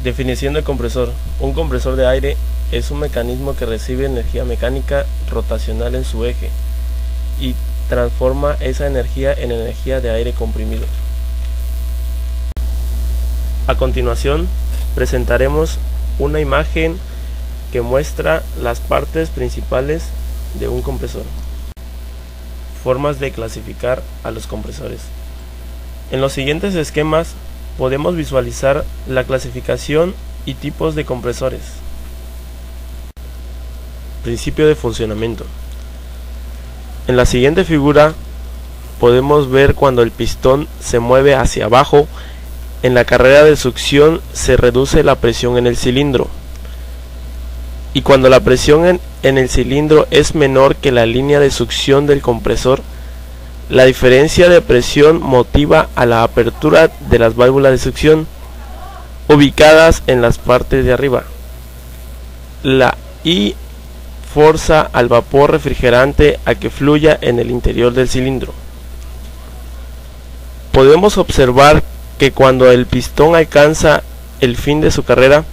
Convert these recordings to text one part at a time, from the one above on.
Definición de compresor. Un compresor de aire es un mecanismo que recibe energía mecánica rotacional en su eje y transforma esa energía en energía de aire comprimido. A continuación, presentaremos una imagen que muestra las partes principales de un compresor. Formas de clasificar a los compresores. En los siguientes esquemas podemos visualizar la clasificación y tipos de compresores. Principio de funcionamiento. En la siguiente figura podemos ver cuando el pistón se mueve hacia abajo. En la carrera de succión se reduce la presión en el cilindro, y cuando la presión en el cilindro es menor que la línea de succión del compresor, la diferencia de presión motiva a la apertura de las válvulas de succión ubicadas en las partes de arriba. La I forza al vapor refrigerante a que fluya en el interior del cilindro. Podemos observar que cuando el pistón alcanza el fin de su carrera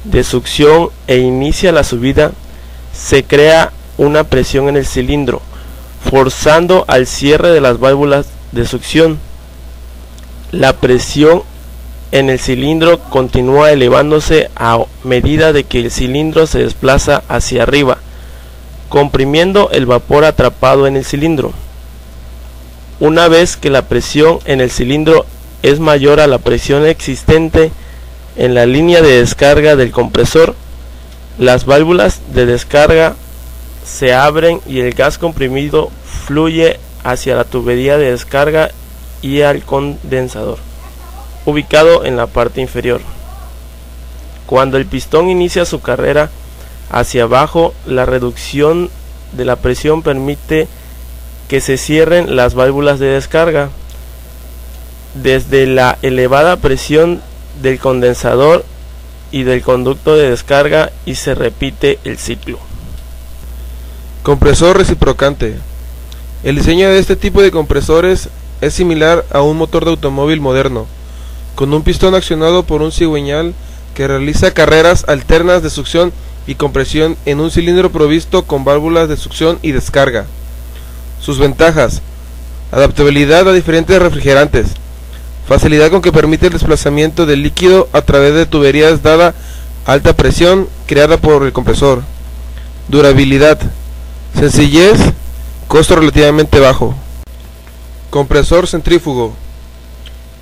de succión e inicia la subida, se crea una presión en el cilindro, forzando al cierre de las válvulas de succión. La presión en el cilindro continúa elevándose a medida de que el cilindro se desplaza hacia arriba, comprimiendo el vapor atrapado en el cilindro. Una vez que la presión en el cilindro es mayor a la presión existente en la línea de descarga del compresor, las válvulas de descarga se abren y el gas comprimido fluye hacia la tubería de descarga y al condensador, ubicado en la parte inferior. Cuando el pistón inicia su carrera hacia abajo, la reducción de la presión permite que se cierren las válvulas de descarga desde la elevada presión del condensador y del conducto de descarga, y se repite el ciclo. Compresor reciprocante. El diseño de este tipo de compresores es similar a un motor de automóvil moderno, con un pistón accionado por un cigüeñal que realiza carreras alternas de succión y compresión en un cilindro provisto con válvulas de succión y descarga. Sus ventajas: adaptabilidad a diferentes refrigerantes, facilidad con que permite el desplazamiento del líquido a través de tuberías dada alta presión creada por el compresor, durabilidad, sencillez, costo relativamente bajo. Compresor centrífugo.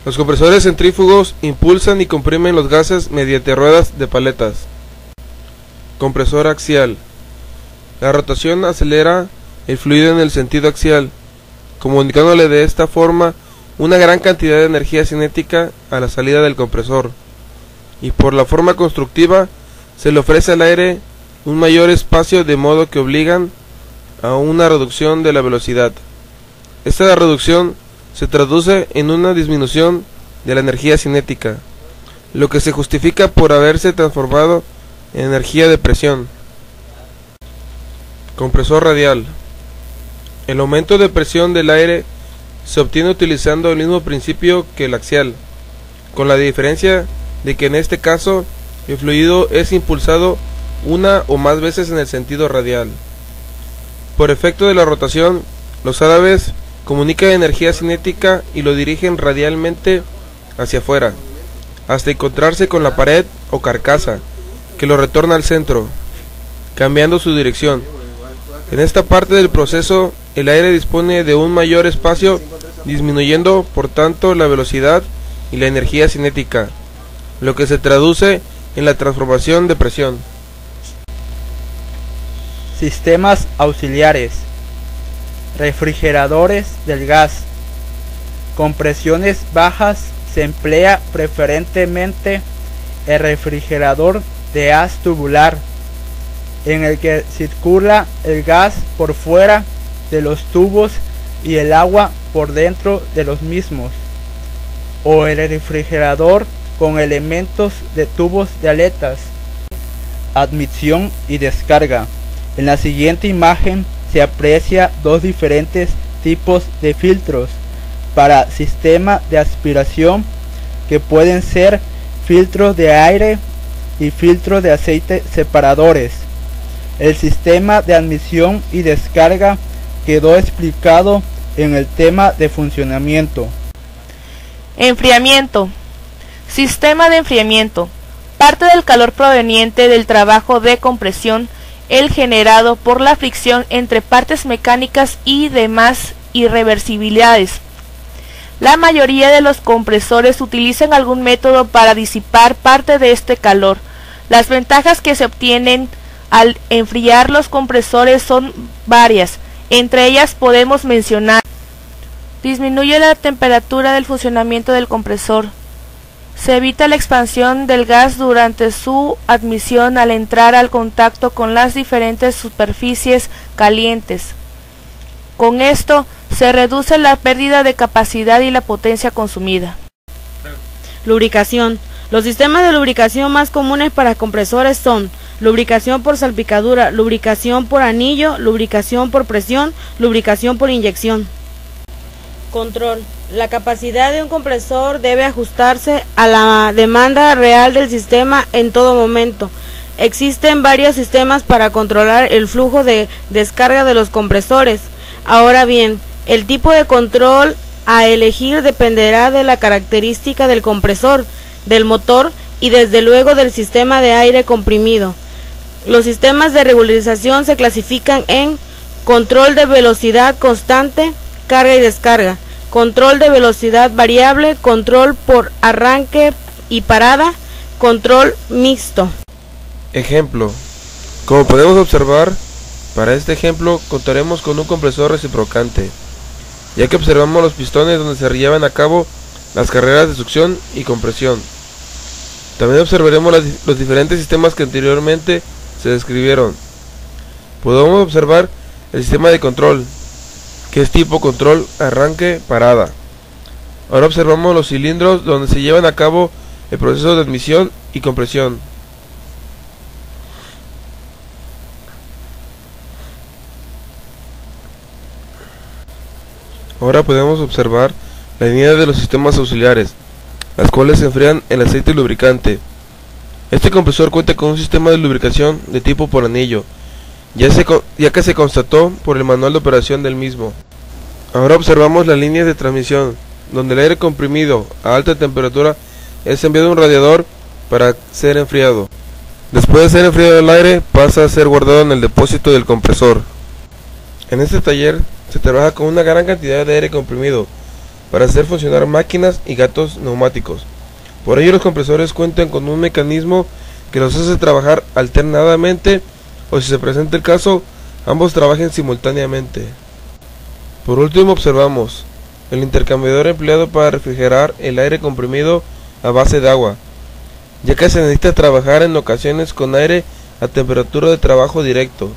Los compresores centrífugos impulsan y comprimen los gases mediante ruedas de paletas. Compresor axial. La rotación acelera el fluido en el sentido axial, comunicándole de esta forma una gran cantidad de energía cinética a la salida del compresor, y por la forma constructiva se le ofrece al aire un mayor espacio, de modo que obligan a una reducción de la velocidad. Esta reducción se traduce en una disminución de la energía cinética, lo que se justifica por haberse transformado en energía de presión. Compresor radial. El aumento de presión del aire se obtiene utilizando el mismo principio que el axial, con la diferencia de que en este caso el fluido es impulsado una o más veces en el sentido radial. Por efecto de la rotación, los árabes comunican energía cinética y lo dirigen radialmente hacia afuera, hasta encontrarse con la pared o carcasa, que lo retorna al centro, cambiando su dirección. En esta parte del proceso, el aire dispone de un mayor espacio, disminuyendo por tanto la velocidad y la energía cinética, lo que se traduce en la transformación de presión. Sistemas auxiliares. Refrigeradores del gas. Con presiones bajas se emplea preferentemente el refrigerador de haz tubular, en el que circula el gas por fuera de los tubos y el agua por dentro de los mismos, o el refrigerador con elementos de tubos de aletas. Admisión y descarga. En la siguiente imagen se aprecia dos diferentes tipos de filtros para sistema de aspiración, que pueden ser filtros de aire y filtro de aceite separadores. El sistema de admisión y descarga quedó explicado en el tema de funcionamiento. Enfriamiento. Sistema de enfriamiento. Parte del calor proveniente del trabajo de compresión, el generado por la fricción entre partes mecánicas y demás irreversibilidades. La mayoría de los compresores utilizan algún método para disipar parte de este calor. Las ventajas que se obtienen al enfriar los compresores son varias. Entre ellas podemos mencionar: disminuye la temperatura del funcionamiento del compresor. Se evita la expansión del gas durante su admisión al entrar al contacto con las diferentes superficies calientes. Con esto se reduce la pérdida de capacidad y la potencia consumida. Lubricación. Los sistemas de lubricación más comunes para compresores son lubricación por salpicadura, lubricación por anillo, lubricación por presión, lubricación por inyección. Control. La capacidad de un compresor debe ajustarse a la demanda real del sistema en todo momento. Existen varios sistemas para controlar el flujo de descarga de los compresores. Ahora bien, el tipo de control a elegir dependerá de la característica del compresor, del motor y desde luego del sistema de aire comprimido. Los sistemas de regularización se clasifican en control de velocidad constante, carga y descarga, control de velocidad variable, control por arranque y parada, control mixto. Ejemplo. Como podemos observar, para este ejemplo contaremos con un compresor reciprocante, ya que observamos los pistones donde se llevan a cabo las carreras de succión y compresión. También observaremos los diferentes sistemas que anteriormente se describieron. Podemos observar el sistema de control, que es tipo control arranque parada. Ahora observamos los cilindros donde se llevan a cabo el proceso de admisión y compresión. Ahora podemos observar la línea de los sistemas auxiliares, las cuales se enfrían el aceite lubricante. Este compresor cuenta con un sistema de lubricación de tipo por anillo, ya que se constató por el manual de operación del mismo. Ahora observamos las líneas de transmisión, donde el aire comprimido a alta temperatura es enviado a un radiador para ser enfriado. Después de ser enfriado el aire, pasa a ser guardado en el depósito del compresor. En este taller se trabaja con una gran cantidad de aire comprimido para hacer funcionar máquinas y gatos neumáticos. Por ello los compresores cuentan con un mecanismo que los hace trabajar alternadamente, o si se presenta el caso, ambos trabajen simultáneamente. Por último observamos el intercambiador empleado para refrigerar el aire comprimido a base de agua, ya que se necesita trabajar en ocasiones con aire a temperatura de trabajo directo.